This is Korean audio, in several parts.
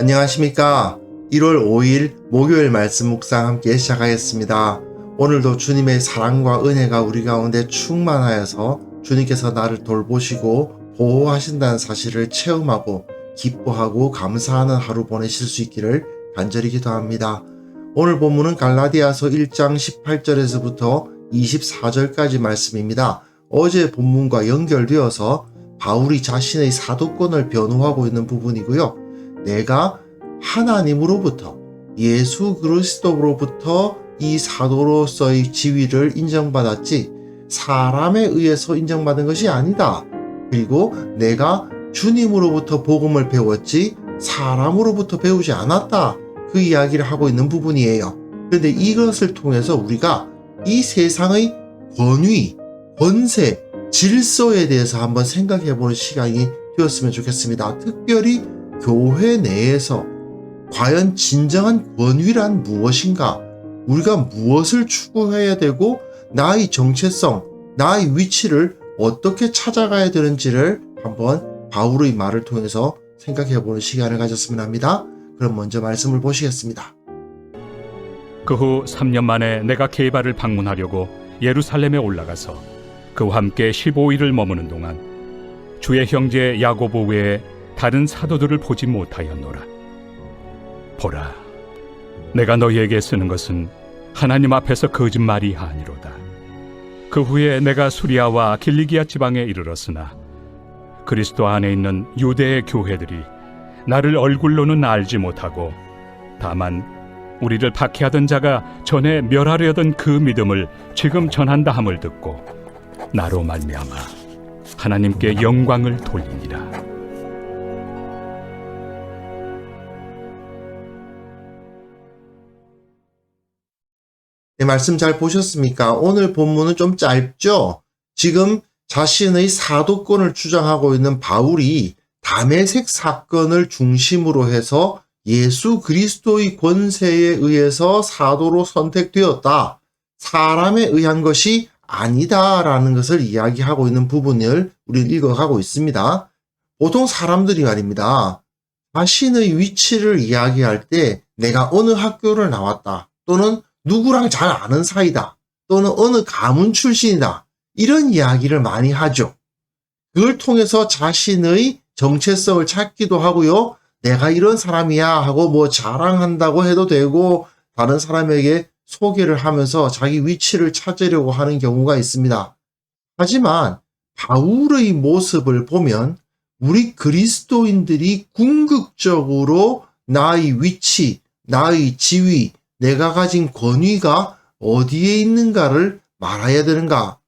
안녕하십니까. 1월 5일 목요일 말씀 묵상 함께 시작하겠습니다. 오늘도 주님의 사랑과 은혜가 우리 가운데 충만하여서 주님께서 나를 돌보시고 보호하신다는 사실을 체험하고 기뻐하고 감사하는 하루 보내실 수 있기를 간절히 기도합니다. 오늘 본문은 갈라디아서 1장 18절에서부터 24절까지 말씀입니다. 어제 본문과 연결되어서 바울이 자신의 사도권을 변호하고 있는 부분이고요. 내가 하나님으로부터 예수 그리스도로부터 이 사도로서의 지위를 인정받았지 사람에 의해서 인정받은 것이 아니다. 그리고 내가 주님으로부터 복음을 배웠지 사람으로부터 배우지 않았다. 그 이야기를 하고 있는 부분이에요. 그런데 이것을 통해서 우리가 이 세상의 권위, 권세, 질서에 대해서 한번 생각해보는 시간이 되었으면 좋겠습니다. 특별히 교회 내에서 과연 진정한 권위란 무엇인가? 우리가 무엇을 추구해야 되고 나의 정체성, 나의 위치를 어떻게 찾아가야 되는지를 한번 바울의 말을 통해서 생각해보는 시간을 가졌으면 합니다. 그럼 먼저 말씀을 보시겠습니다. 그 후 3년 만에 내가 게바를 방문하려고 예루살렘에 올라가서 그와 함께 15일을 머무는 동안 주의 형제 야고보 외에 다른 사도들을 보지 못하였노라. 보라, 내가 너희에게 쓰는 것은 하나님 앞에서 거짓말이 아니로다. 그 후에 내가 수리아와 길리기아 지방에 이르렀으나 그리스도 안에 있는 유대의 교회들이 나를 얼굴로는 알지 못하고 다만 우리를 박해하던 자가 전에 멸하려던 그 믿음을 지금 전한다 함을 듣고 나로 말미암아 하나님께 영광을 돌리니라. 네, 말씀 잘 보셨습니까? 오늘 본문은 좀 짧죠? 지금 자신의 사도권을 주장하고 있는 바울이 다메섹 사건을 중심으로 해서 예수 그리스도의 권세에 의해서 사도로 선택되었다. 사람에 의한 것이 아니다라는 것을 이야기하고 있는 부분을 우리는 읽어가고 있습니다. 보통 사람들이 말입니다. 자신의 위치를 이야기할 때 내가 어느 학교를 나왔다. 또는 누구랑 잘 아는 사이다. 또는 어느 가문 출신이다. 이런 이야기를 많이 하죠. 그걸 통해서 자신의 정체성을 찾기도 하고요. 내가 이런 사람이야 하고 뭐 자랑한다고 해도 되고 다른 사람에게 소개를 하면서 자기 위치를 찾으려고 하는 경우가 있습니다. 하지만 바울의 모습을 보면 우리 그리스도인들이 궁극적으로 나의 위치, 나의 지위, 내가 가진 권위가 어디에 있는가를 말해야 되는가?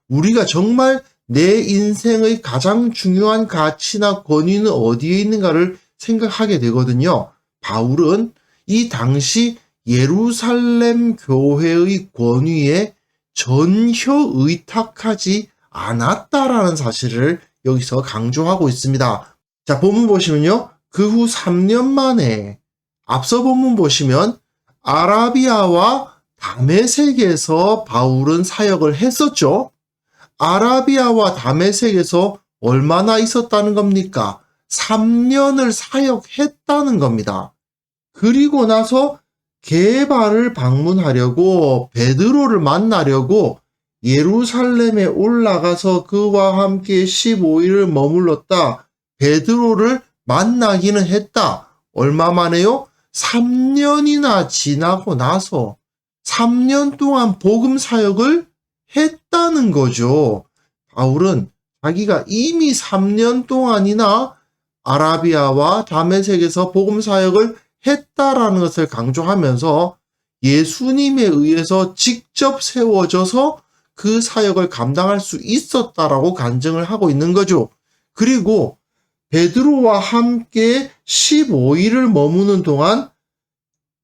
우리가 정말 내 인생의 가장 중요한 가치나 권위는 어디에 있는가를 생각하게 되거든요. 바울은 이 당시 예루살렘 교회의 권위에 전혀 의탁하지 않았다라는 사실을 여기서 강조하고 있습니다. 자, 본문 보시면요. 그 후 3년 만에 앞서 본문 보시면 아라비아와 다메섹에서 바울은 사역을 했었죠. 아라비아와 다메섹에서 얼마나 있었다는 겁니까? 3년을 사역했다는 겁니다. 그리고 나서 게바를 방문하려고 베드로를 만나려고 예루살렘에 올라가서 그와 함께 15일을 머물렀다. 베드로를 만나기는 했다. 얼마 만에요? 3년이나 지나고 나서 3년 동안 복음 사역을 했다는 거죠. 바울은 자기가 이미 3년 동안이나 아라비아와 다메섹에서 복음 사역을 했다라는 것을 강조하면서 예수님에 의해서 직접 세워져서 그 사역을 감당할 수 있었다라고 간증을 하고 있는 거죠. 그리고 베드로와 함께 15일을 머무는 동안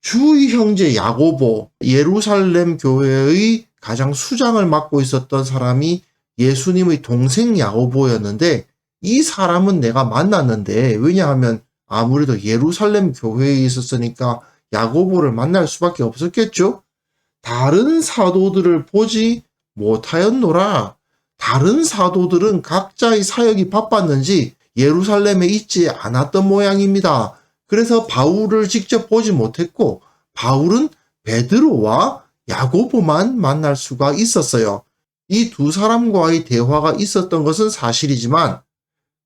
주의 형제 야고보, 예루살렘 교회의 가장 수장을 맡고 있었던 사람이 예수님의 동생 야고보였는데 이 사람은 내가 만났는데 왜냐하면 아무래도 예루살렘 교회에 있었으니까 야고보를 만날 수밖에 없었겠죠. 다른 사도들을 보지 못하였노라. 다른 사도들은 각자의 사역이 바빴는지 예루살렘에 있지 않았던 모양입니다. 그래서 바울을 직접 보지 못했고 바울은 베드로와 야고보만 만날 수가 있었어요. 이 두 사람과의 대화가 있었던 것은 사실이지만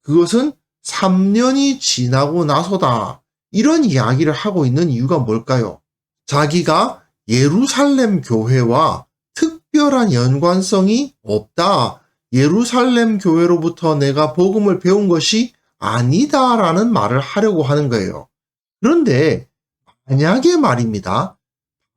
그것은 3년이 지나고 나서다. 이런 이야기를 하고 있는 이유가 뭘까요? 자기가 예루살렘 교회와 특별한 연관성이 없다. 예루살렘 교회로부터 내가 복음을 배운 것이 아니다라는 말을 하려고 하는 거예요. 그런데 만약에 말입니다.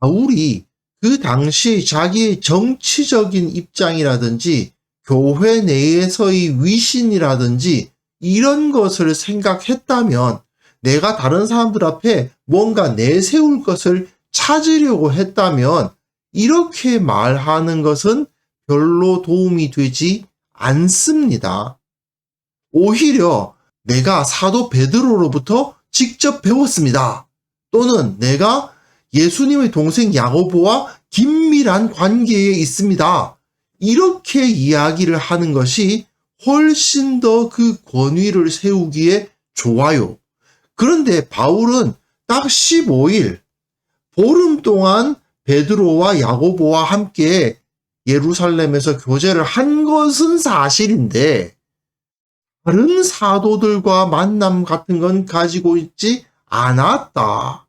바울이 그 당시 자기의 정치적인 입장이라든지 교회 내에서의 위신이라든지 이런 것을 생각했다면 내가 다른 사람들 앞에 뭔가 내세울 것을 찾으려고 했다면 이렇게 말하는 것은 별로 도움이 되지 않습니다. 오히려 내가 사도 베드로로부터 직접 배웠습니다. 또는 내가 예수님의 동생 야고보와 긴밀한 관계에 있습니다. 이렇게 이야기를 하는 것이 훨씬 더 그 권위를 세우기에 좋아요. 그런데 바울은 딱 15일 보름 동안 베드로와 야고보와 함께 예루살렘에서 교제를 한 것은 사실인데 다른 사도들과 만남 같은 건 가지고 있지 않았다.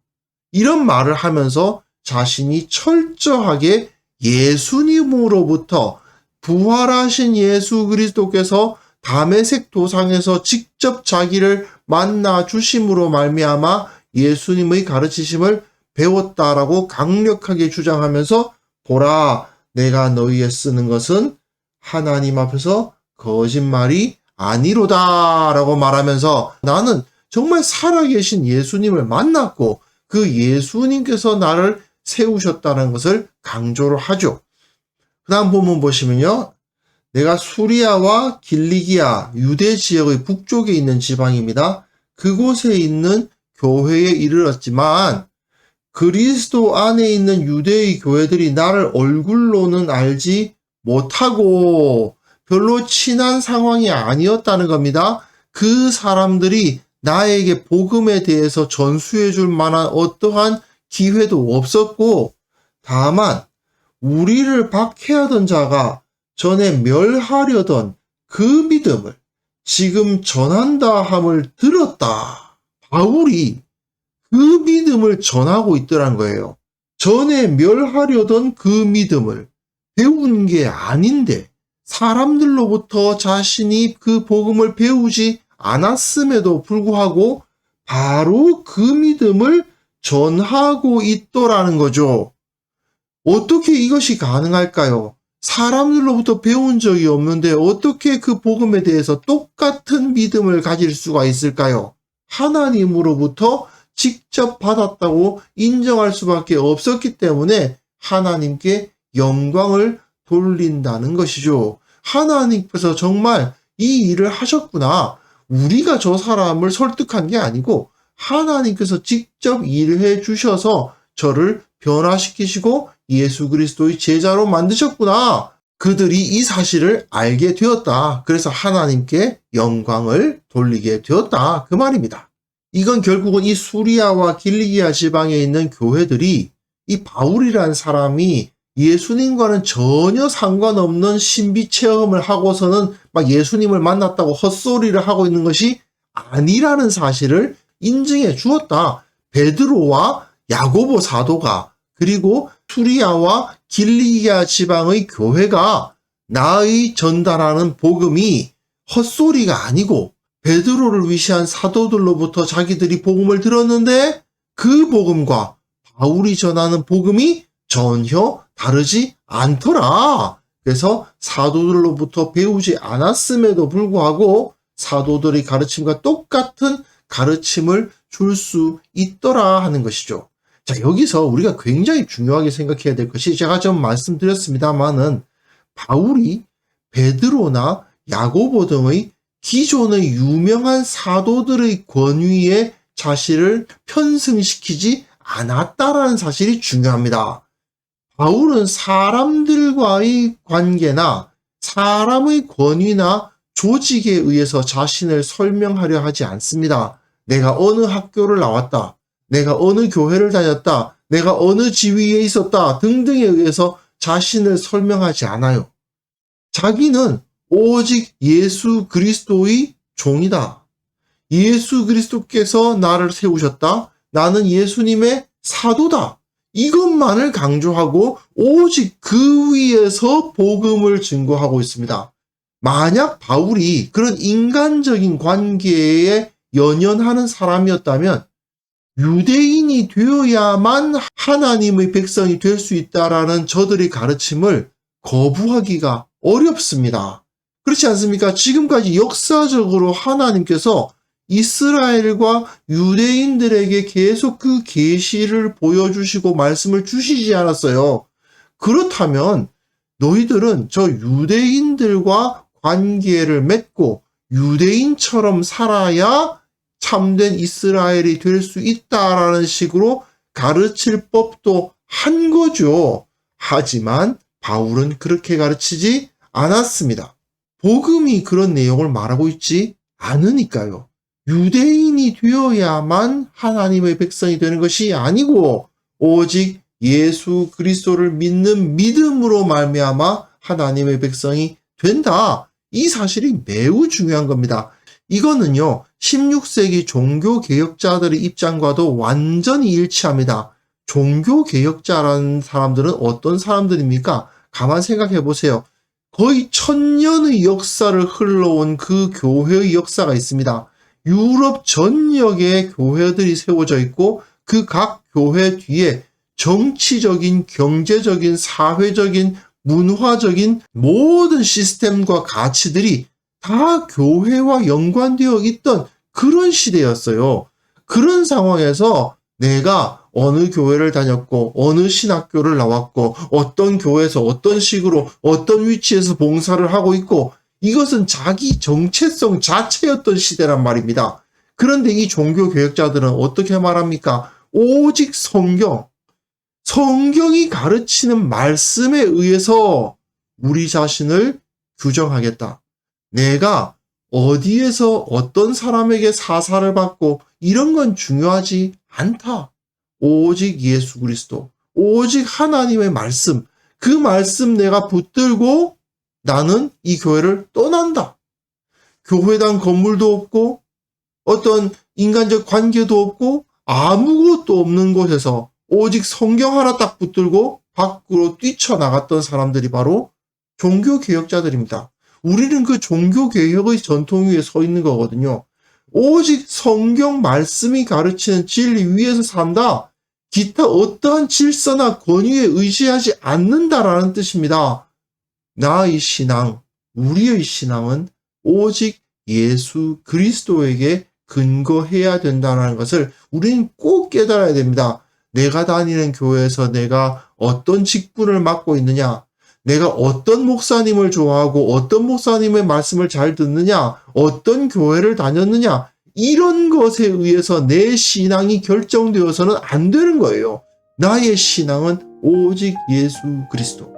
이런 말을 하면서 자신이 철저하게 예수님으로부터 부활하신 예수 그리스도께서 다메섹 도상에서 직접 자기를 만나 주심으로 말미암아 예수님의 가르치심을 배웠다라고 강력하게 주장하면서 보라, 내가 너희에 쓰는 것은 하나님 앞에서 거짓말이 아니로다 라고 말하면서 나는 정말 살아계신 예수님을 만났고 그 예수님께서 나를 세우셨다는 것을 강조를 하죠. 그 다음 본문 보시면요. 내가 수리아와 길리기아, 유대 지역의 북쪽에 있는 지방입니다. 그곳에 있는 교회에 이르렀지만 그리스도 안에 있는 유대의 교회들이 나를 얼굴로는 알지 못하고 별로 친한 상황이 아니었다는 겁니다. 그 사람들이 나에게 복음에 대해서 전수해 줄 만한 어떠한 기회도 없었고 다만 우리를 박해하던 자가 전에 멸하려던 그 믿음을 지금 전한다 함을 들었다. 바울이 그 믿음을 전하고 있더란 거예요. 전에 멸하려던 그 믿음을 배운 게 아닌데 사람들로부터 자신이 그 복음을 배우지 않았음에도 불구하고 바로 그 믿음을 전하고 있더라는 거죠. 어떻게 이것이 가능할까요? 사람들로부터 배운 적이 없는데 어떻게 그 복음에 대해서 똑같은 믿음을 가질 수가 있을까요? 하나님으로부터 직접 받았다고 인정할 수밖에 없었기 때문에 하나님께 영광을 돌린다는 것이죠. 하나님께서 정말 이 일을 하셨구나. 우리가 저 사람을 설득한 게 아니고 하나님께서 직접 일해 주셔서 저를 변화시키시고 예수 그리스도의 제자로 만드셨구나. 그들이 이 사실을 알게 되었다. 그래서 하나님께 영광을 돌리게 되었다. 그 말입니다. 이건 결국은 이 수리아와 길리기아 지방에 있는 교회들이 이 바울이라는 사람이 예수님과는 전혀 상관없는 신비 체험을 하고서는 막 예수님을 만났다고 헛소리를 하고 있는 것이 아니라는 사실을 인증해 주었다. 베드로와 야고보 사도가 그리고 수리아와 길리기아 지방의 교회가 나의 전달하는 복음이 헛소리가 아니고 베드로를 위시한 사도들로부터 자기들이 복음을 들었는데 그 복음과 바울이 전하는 복음이 전혀 다르지 않더라. 그래서 사도들로부터 배우지 않았음에도 불구하고 사도들의 가르침과 똑같은 가르침을 줄 수 있더라 하는 것이죠. 자, 여기서 우리가 굉장히 중요하게 생각해야 될 것이 제가 좀 말씀드렸습니다만은 바울이 베드로나 야고보 등의 기존의 유명한 사도들의 권위에 자신을 편승시키지 않았다라는 사실이 중요합니다. 바울은 사람들과의 관계나 사람의 권위나 조직에 의해서 자신을 설명하려 하지 않습니다. 내가 어느 학교를 나왔다, 내가 어느 교회를 다녔다, 내가 어느 지위에 있었다 등등에 의해서 자신을 설명하지 않아요. 자기는 오직 예수 그리스도의 종이다. 예수 그리스도께서 나를 세우셨다. 나는 예수님의 사도다. 이것만을 강조하고 오직 그 위에서 복음을 증거하고 있습니다. 만약 바울이 그런 인간적인 관계에 연연하는 사람이었다면 유대인이 되어야만 하나님의 백성이 될 수 있다라는 저들의 가르침을 거부하기가 어렵습니다. 그렇지 않습니까? 지금까지 역사적으로 하나님께서 이스라엘과 유대인들에게 계속 그 계시를 보여주시고 말씀을 주시지 않았어요. 그렇다면 너희들은 저 유대인들과 관계를 맺고 유대인처럼 살아야 참된 이스라엘이 될 수 있다라는 식으로 가르칠 법도 한 거죠. 하지만 바울은 그렇게 가르치지 않았습니다. 복음이 그런 내용을 말하고 있지 않으니까요. 유대인이 되어야만 하나님의 백성이 되는 것이 아니고 오직 예수 그리스도를 믿는 믿음으로 말미암아 하나님의 백성이 된다. 이 사실이 매우 중요한 겁니다. 이거는요, 16세기 종교개혁자들의 입장과도 완전히 일치합니다. 종교개혁자라는 사람들은 어떤 사람들입니까? 가만 생각해 보세요. 거의 1000년의 역사를 흘러온 그 교회의 역사가 있습니다. 유럽 전역에 교회들이 세워져 있고 그 각 교회 뒤에 정치적인, 경제적인, 사회적인, 문화적인 모든 시스템과 가치들이 다 교회와 연관되어 있던 그런 시대였어요. 그런 상황에서 내가 어느 교회를 다녔고 어느 신학교를 나왔고 어떤 교회에서 어떤 식으로 어떤 위치에서 봉사를 하고 있고 이것은 자기 정체성 자체였던 시대란 말입니다. 그런데 이 종교개혁자들은 어떻게 말합니까? 오직 성경이 가르치는 말씀에 의해서 우리 자신을 규정하겠다. 내가 어디에서 어떤 사람에게 사사를 받고 이런 건 중요하지 않다. 오직 예수 그리스도, 오직 하나님의 말씀, 그 말씀 내가 붙들고 나는 이 교회를 떠난다. 교회당 건물도 없고 어떤 인간적 관계도 없고 아무것도 없는 곳에서 오직 성경 하나 딱 붙들고 밖으로 뛰쳐나갔던 사람들이 바로 종교개혁자들입니다. 우리는 그 종교개혁의 전통 위에 서 있는 거거든요. 오직 성경 말씀이 가르치는 진리 위에서 산다. 기타 어떠한 질서나 권위에 의지하지 않는다라는 뜻입니다. 나의 신앙, 우리의 신앙은 오직 예수 그리스도에게 근거해야 된다는 것을 우리는 꼭 깨달아야 됩니다. 내가 다니는 교회에서 내가 어떤 직분을 맡고 있느냐, 내가 어떤 목사님을 좋아하고 어떤 목사님의 말씀을 잘 듣느냐, 어떤 교회를 다녔느냐, 이런 것에 의해서 내 신앙이 결정되어서는 안 되는 거예요. 나의 신앙은 오직 예수 그리스도.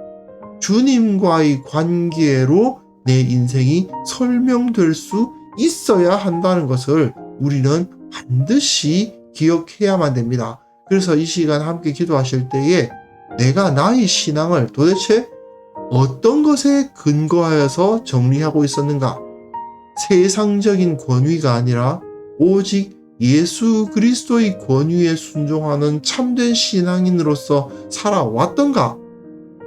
주님과의 관계로 내 인생이 설명될 수 있어야 한다는 것을 우리는 반드시 기억해야만 됩니다. 그래서 이 시간 함께 기도하실 때에 내가 나의 신앙을 도대체 어떤 것에 근거하여서 정리하고 있었는가? 세상적인 권위가 아니라 오직 예수 그리스도의 권위에 순종하는 참된 신앙인으로서 살아왔던가?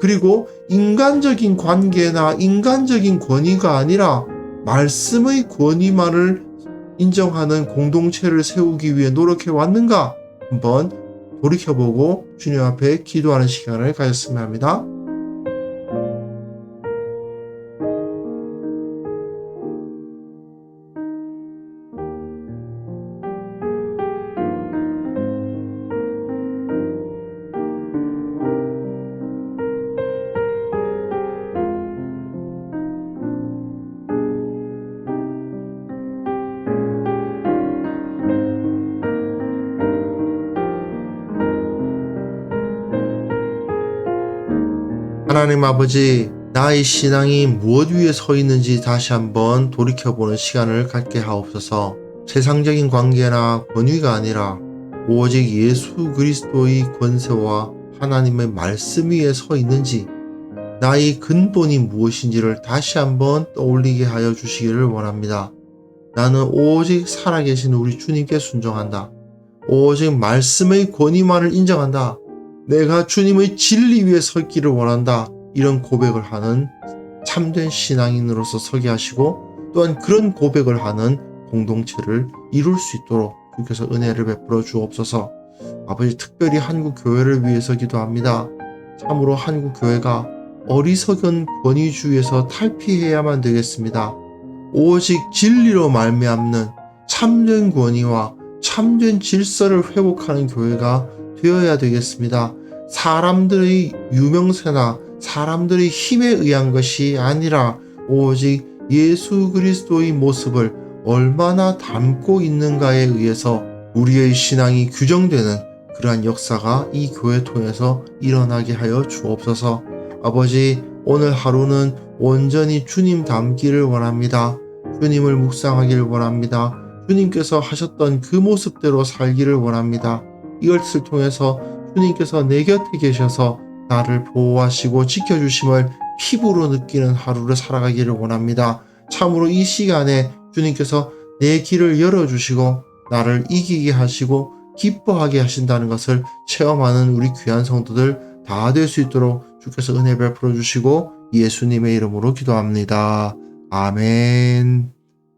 그리고 인간적인 관계나 인간적인 권위가 아니라 말씀의 권위만을 인정하는 공동체를 세우기 위해 노력해 왔는가? 한번 돌이켜보고 주님 앞에 기도하는 시간을 가졌으면 합니다. 하나님 아버지, 나의 신앙이 무엇 위에 서 있는지 다시 한번 돌이켜보는 시간을 갖게 하옵소서. 세상적인 관계나 권위가 아니라 오직 예수 그리스도의 권세와 하나님의 말씀 위에 서 있는지 나의 근본이 무엇인지를 다시 한번 떠올리게 하여 주시기를 원합니다. 나는 오직 살아계신 우리 주님께 순종한다. 오직 말씀의 권위만을 인정한다. 내가 주님의 진리 위에 서 있기를 원한다. 이런 고백을 하는 참된 신앙인으로서 서게 하시고 또한 그런 고백을 하는 공동체를 이룰 수 있도록 주께서 은혜를 베풀어 주옵소서. 아버지, 특별히 한국 교회를 위해서 기도합니다. 참으로 한국 교회가 어리석은 권위주의에서 탈피해야만 되겠습니다. 오직 진리로 말미암는 참된 권위와 참된 질서를 회복하는 교회가 되어야 되겠습니다. 사람들의 유명세나 사람들의 힘에 의한 것이 아니라 오직 예수 그리스도의 모습을 얼마나 담고 있는가에 의해서 우리의 신앙이 규정되는 그러한 역사가 이 교회 통해서 일어나게 하여 주옵소서. 아버지, 오늘 하루는 온전히 주님 닮기를 원합니다. 주님을 묵상하기를 원합니다. 주님께서 하셨던 그 모습대로 살기를 원합니다. 이것을 통해서 주님께서 내 곁에 계셔서 나를 보호하시고 지켜주심을 피부로 느끼는 하루를 살아가기를 원합니다. 참으로 이 시간에 주님께서 내 길을 열어주시고 나를 이기게 하시고 기뻐하게 하신다는 것을 체험하는 우리 귀한 성도들 다 될 수 있도록 주께서 은혜 베풀어 주시고 예수님의 이름으로 기도합니다. 아멘.